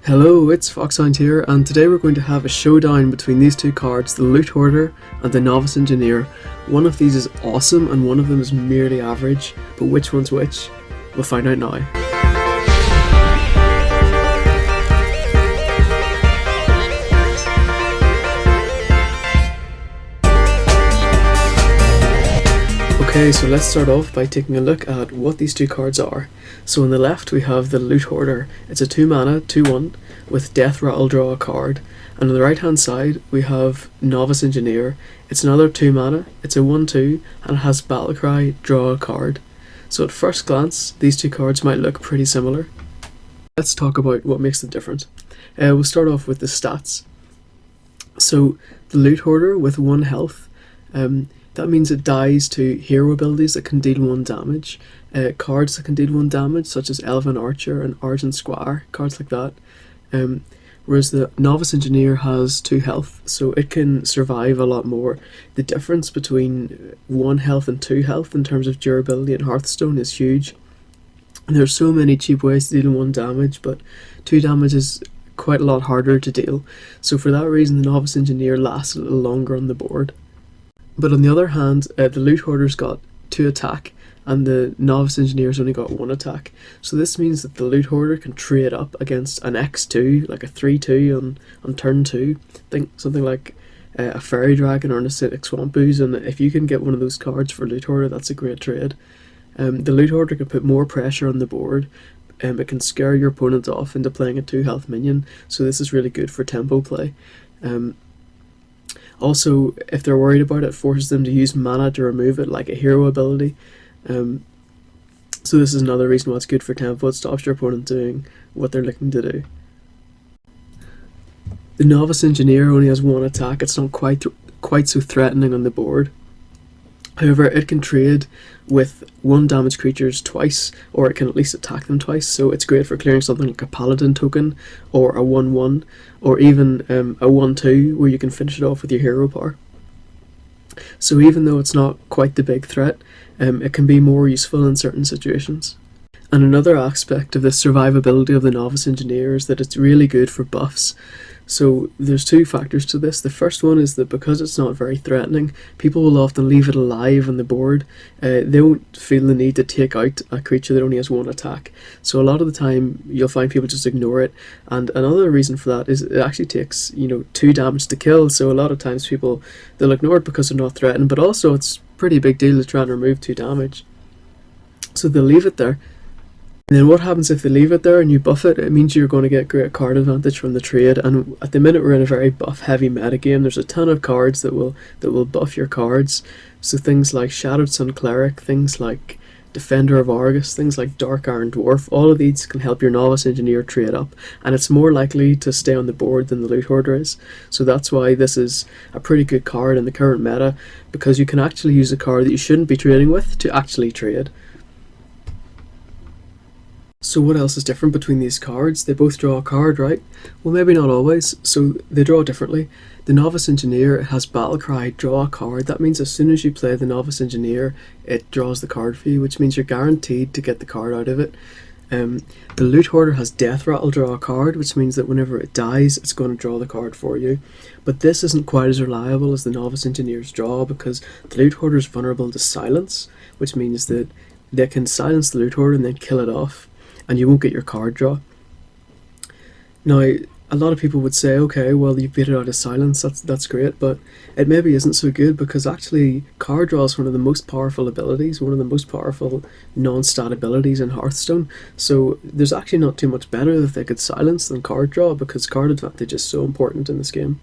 Hello, it's sqkFoxHound here, and today we're going to have a showdown between these two cards, the Loot Hoarder and the Novice Engineer. One of these is awesome and one of them is merely average, but which one's which? We'll find out now. Okay, so let's start off by taking a look at what these two cards are. So on the left we have the Loot Hoarder. It's a 2 mana, 2/1 with Death Rattle, draw a card. And on the right hand side we have Novice Engineer. It's another 2 mana, it's a 1/2 and it has Battle Cry, draw a card. So at first glance these two cards might look pretty similar. Let's talk about what makes them different. We'll start off with the stats. So the Loot Hoarder with 1 health, that means it dies to hero abilities that can deal 1 damage, cards that can deal 1 damage such as Elven Archer and Argent Squire, cards like that. Whereas the Novice Engineer has 2 health, so it can survive a lot more. The difference between 1 health and 2 health in terms of durability in Hearthstone is huge. And there's so many cheap ways to deal 1 damage, but 2 damage is quite a lot harder to deal. So for that reason the Novice Engineer lasts a little longer on the board. But on the other hand, the Loot Hoarder's got 2 attack and the Novice Engineer's only got 1 attack. So this means that the Loot Hoarder can trade up against an X2, like a 3/2 on turn 2. Think something like a Fairy Dragon or an Acidic Swamp Ooze, and if you can get one of those cards for Loot Hoarder, that's a great trade. The Loot Hoarder can put more pressure on the board. It can scare your opponent off into playing a 2 health minion, so this is really good for tempo play. Also, if they're worried about it, it forces them to use mana to remove it, like a hero ability. So this is another reason why it's good for tempo. It stops your opponent doing what they're looking to do. The Novice Engineer only has 1 attack. It's not quite so threatening on the board. However, it can trade with 1 damage creatures twice, or it can at least attack them twice, so it's great for clearing something like a Paladin token, or a 1/1, or even a 1/2 where you can finish it off with your hero power. So even though it's not quite the big threat, it can be more useful in certain situations. And another aspect of the survivability of the Novice Engineer is that it's really good for buffs. So there's 2 factors to this. The first one is that because it's not very threatening, people will often leave it alive on the board. They won't feel the need to take out a creature that only has 1 attack. So a lot of the time you'll find people just ignore it. And another reason for that is it actually takes 2 damage to kill. So a lot of times they'll ignore it because they're not threatened, but also it's a pretty big deal to try and remove 2 damage. So they'll leave it there. And then what happens if they leave it there and you buff it? It means you're going to get great card advantage from the trade, and at the minute we're in a very buff heavy metagame. There's a ton of cards that will buff your cards. So things like Shadowed Sun Cleric, things like Defender of Argus, things like Dark Iron Dwarf, all of these can help your Novice Engineer trade up, and it's more likely to stay on the board than the Loot Hoarder is. So that's why this is a pretty good card in the current meta, because you can actually use a card that you shouldn't be trading with to actually trade. So what else is different between these cards? They both draw a card, right? Well, maybe not always, so they draw differently. The Novice Engineer has Battle Cry, draw a card. That means as soon as you play the Novice Engineer, it draws the card for you, which means you're guaranteed to get the card out of it. The Loot Hoarder has Death Rattle, draw a card, which means that whenever it dies, it's going to draw the card for you. But this isn't quite as reliable as the Novice Engineer's draw, because the Loot Hoarder is vulnerable to silence, which means that they can silence the Loot Hoarder and then kill it off, and you won't get your card draw. Now, a lot of people would say, okay, well, you've beat it out of silence, that's great, but it maybe isn't so good, because actually card draw is one of the most powerful abilities, one of the most powerful non-stat abilities in Hearthstone, so there's actually not too much better that they could silence than card draw, because card advantage is so important in this game.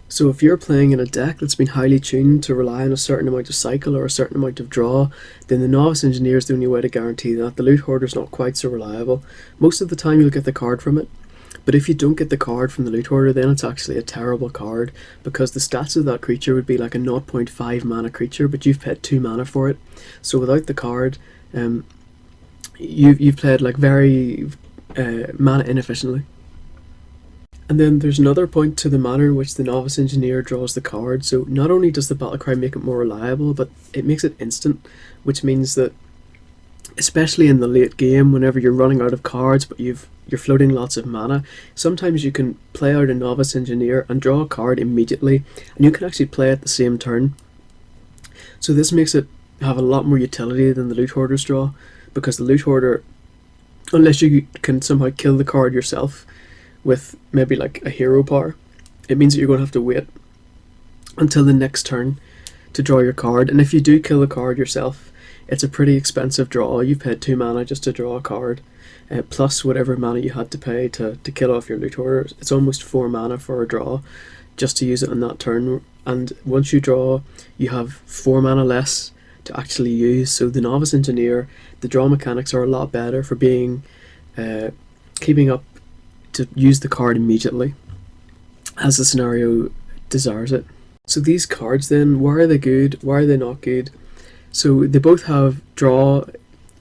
So if you're playing in a deck that's been highly tuned to rely on a certain amount of cycle or a certain amount of draw, then the Novice Engineer is the only way to guarantee that. The Loot Hoarder is not quite so reliable. Most of the time you'll get the card from it, but if you don't get the card from the Loot Hoarder, then it's actually a terrible card, because the stats of that creature would be like a 0.5 mana creature, but you've paid 2 mana for it. So without the card, you've played like very mana inefficiently. And then there's another point to the manner in which the Novice Engineer draws the card. So not only does the Battle Cry make it more reliable, but it makes it instant, which means that especially in the late game, whenever you're running out of cards but you're floating lots of mana. Sometimes you can play out a Novice Engineer and draw a card immediately, and you can actually play it the same turn. So this makes it have a lot more utility than the Loot Hoarder's draw, because the Loot Hoarder, unless you can somehow kill the card yourself with maybe like a hero power, it means that you're going to have to wait until the next turn to draw your card. And if you do kill the card yourself, it's a pretty expensive draw. You've paid 2 mana just to draw a card, plus whatever mana you had to pay to kill off your Loot Hoarder. It's almost 4 mana for a draw just to use it on that turn. And once you draw, you have 4 mana less to actually use. So the Novice Engineer, the draw mechanics are a lot better for being keeping up to use the card immediately as the scenario desires it. So these cards then, why are they good? Why are they not good? So they both have draw.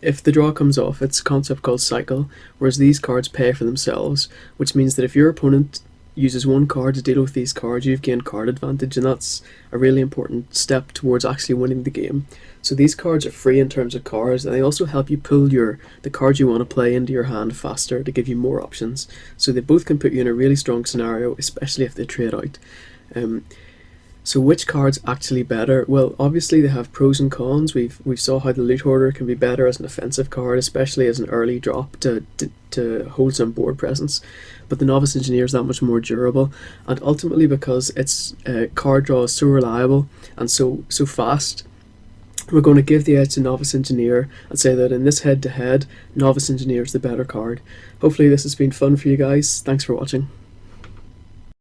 If the draw comes off, it's a concept called cycle, whereas these cards pay for themselves, which means that if your opponent uses 1 card to deal with these cards, you've gained card advantage, and that's a really important step towards actually winning the game. So these cards are free in terms of cards, and they also help you pull the cards you want to play into your hand faster to give you more options. So they both can put you in a really strong scenario, especially if they trade out. So which card's actually better? Well, obviously they have pros and cons. We've saw how the Loot Hoarder can be better as an offensive card, especially as an early drop to hold some board presence. But the Novice Engineer is that much more durable, and ultimately because its card draw is so reliable and so fast, we're going to give the edge to Novice Engineer and say that in this head-to-head, Novice Engineer is the better card. Hopefully this has been fun for you guys. Thanks for watching.